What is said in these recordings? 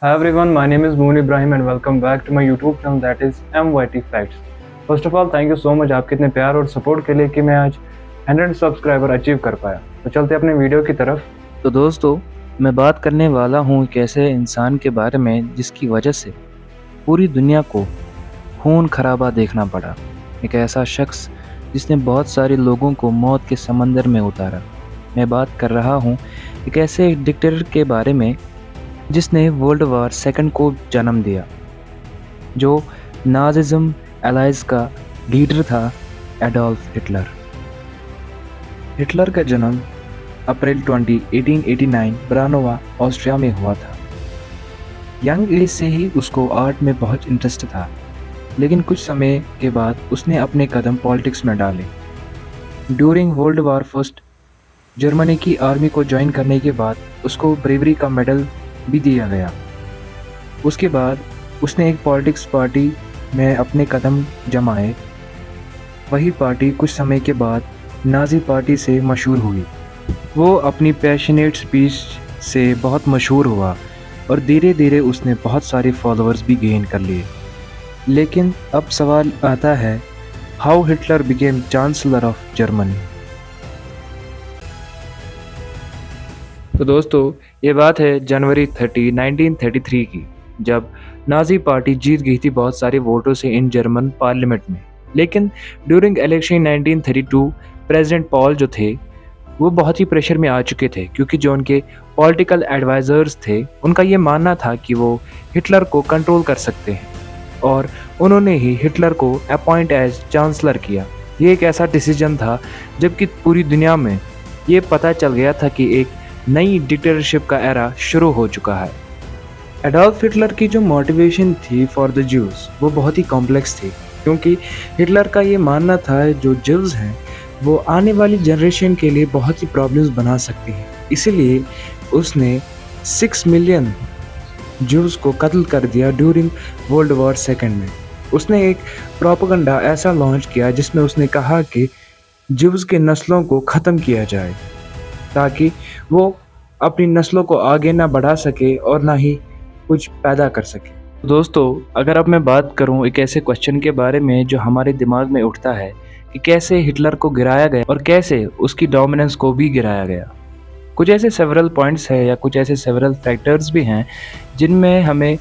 Hi everyone, my name is Moon Ibrahim and welcome back to my YouTube channel that is MYT Facts. First of all, thank you so much आपके इतने प्यार और support के लिए कि मैं आज 100 सब्सक्राइबर अचीव कर पाया। तो चलते अपने वीडियो की तरफ। तो दोस्तों, मैं बात करने वाला हूँ एक ऐसे इंसान के बारे में जिसकी वजह से पूरी दुनिया को खून खराबा देखना पड़ा। एक ऐसा शख्स जिसने बहुत सारे लोगों को मौत के समंदर में उतारा। मैं बात कर रहा हूँ एक ऐसे डिक्टेटर के बारे में जिसने वर्ल्ड वार सेकंड को जन्म दिया, जो नाजिज्म एलाइज का लीडर था, एडोल्फ हिटलर। हिटलर का जन्म अप्रैल 20, 1889 ब्रानोवा, ऑस्ट्रिया में हुआ था। यंग एज से ही उसको आर्ट में बहुत इंटरेस्ट था, लेकिन कुछ समय के बाद उसने अपने कदम पॉलिटिक्स में डाले। During world war first Germany की आर्मी को ज्वाइन करने के बाद उसको ब्रेवरी का मेडल भी दिया गया। उसके बाद उसने एक पॉलिटिक्स पार्टी में अपने कदम जमाए। वही पार्टी कुछ समय के बाद नाजी पार्टी से मशहूर हुई। वो अपनी पैशनेट स्पीच से बहुत मशहूर हुआ और धीरे धीरे उसने बहुत सारे फॉलोअर्स भी गेन कर लिए। लेकिन अब सवाल आता है, how Hitler became chancellor of Germany. तो दोस्तों, ये बात है जनवरी 30, 1933 की, जब नाजी पार्टी जीत गई थी बहुत सारे वोटों से इन जर्मन पार्लियामेंट में। लेकिन ड्यूरिंग इलेक्शन 1932 प्रेसिडेंट पॉल जो थे वो बहुत ही प्रेशर में आ चुके थे, क्योंकि जो उनके पॉलिटिकल एडवाइज़र्स थे उनका ये मानना था कि वो हिटलर को कंट्रोल कर सकते हैं, और उन्होंने ही हिटलर को अपॉइंट एज चांसलर किया। ये एक ऐसा डिसीजन था जबकि पूरी दुनिया में ये पता चल गया था कि एक नई डिक्टेटरशिप का एरा शुरू हो चुका है। एडोल्फ हिटलर की जो मोटिवेशन थी फॉर द ज्यूज वो बहुत ही कॉम्प्लेक्स थी, क्योंकि हिटलर का ये मानना था जो ज्यूज हैं वो आने वाली जनरेशन के लिए बहुत ही प्रॉब्लम्स बना सकती हैं। इसीलिए उसने 6 मिलियन ज्यूज को कत्ल कर दिया ड्यूरिंग वर्ल्ड वॉर सेकेंड में। उसने एक प्रोपेगेंडा ऐसा लॉन्च किया जिसमें उसने कहा कि ज्यूज के नस्लों को ख़त्म किया जाए, ताकि वो अपनी नस्लों को आगे ना बढ़ा सके और ना ही कुछ पैदा कर सके। दोस्तों, अगर अब मैं बात करूं एक ऐसे क्वेश्चन के बारे में जो हमारे दिमाग में उठता है कि कैसे हिटलर को गिराया गया और कैसे उसकी डोमिनेंस को भी गिराया गया। कुछ ऐसे सेवरल पॉइंट्स है या कुछ ऐसे सेवरल फैक्टर्स भी हैं जिनमें हमें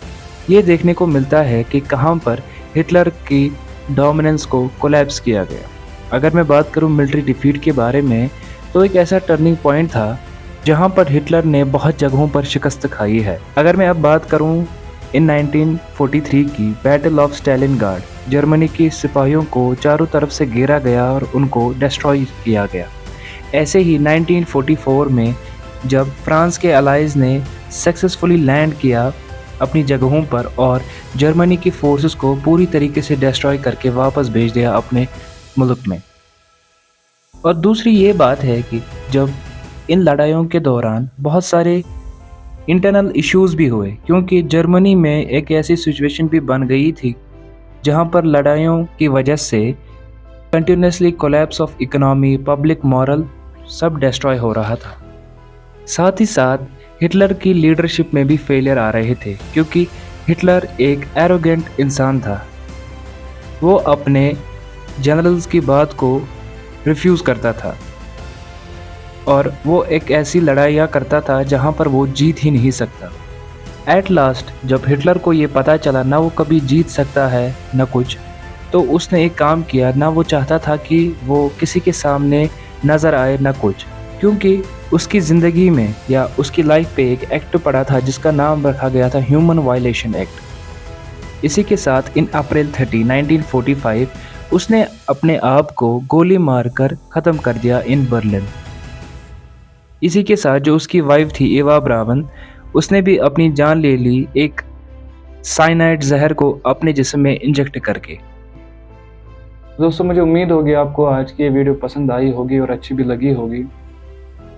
ये देखने को मिलता है कि कहाँ पर हिटलर की डोमिनेंस को कोलैप्स किया गया। अगर मैं बात करूँ मिलिट्री डिफीट के बारे में, तो एक ऐसा टर्निंग पॉइंट था जहाँ पर हिटलर ने बहुत जगहों पर शिकस्त खाई है। अगर मैं अब बात करूँ इन 1943 की बैटल ऑफ स्टालिनग्राड, जर्मनी के सिपाहियों को चारों तरफ से घेरा गया और उनको डिस्ट्रॉय किया गया। ऐसे ही 1944 में जब फ्रांस के अलाइज ने सक्सेसफुली लैंड किया अपनी जगहों पर और जर्मनी की फोर्सेस को पूरी तरीके से डिस्ट्रॉय करके वापस भेज दिया अपने मुल्क में। और दूसरी ये बात है कि जब इन लड़ाइयों के दौरान बहुत सारे इंटरनल इश्यूज भी हुए, क्योंकि जर्मनी में एक ऐसी सिचुएशन भी बन गई थी जहां पर लड़ाइयों की वजह से continuously collapse of economy, public moral सब डिस्ट्रॉय हो रहा था। साथ ही साथ हिटलर की लीडरशिप में भी फेलियर आ रहे थे, क्योंकि हिटलर एक एरोगेंट इंसान था। वो अपने जनरल्स की बात को रिफ्यूज़ करता था और वो एक ऐसी लड़ाइयाँ करता था जहाँ पर वो जीत ही नहीं सकता। एट लास्ट जब हिटलर को ये पता चला ना वो कभी जीत सकता है ना कुछ, तो उसने एक काम किया। ना वो चाहता था कि वो किसी के सामने नज़र आए ना कुछ, क्योंकि उसकी ज़िंदगी में या उसकी लाइफ पे एक एक्ट पड़ा था जिसका नाम रखा गया था ह्यूमन वायलेशन एक्ट। इसी के साथ इन अप्रैल 30, 1945 उसने अपने आप को गोली मारकर ख़त्म कर दिया इन बर्लिन। इसी के साथ जो उसकी वाइफ थी एवा ब्रावन, उसने भी अपनी जान ले ली एक साइनाइड जहर को अपने जिस्म में इंजेक्ट करके। दोस्तों, मुझे उम्मीद होगी आपको आज की ये वीडियो पसंद आई होगी और अच्छी भी लगी होगी।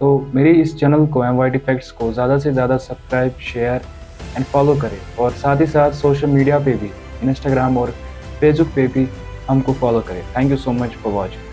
तो मेरी इस चैनल को MYT फैक्ट्स को ज़्यादा से ज़्यादा सब्सक्राइब, शेयर एंड फॉलो करें, और साथ ही साथ सोशल मीडिया पे भी, इंस्टाग्राम और फेसबुक पे भी हमको फॉलो करें। Thank you so much for watching.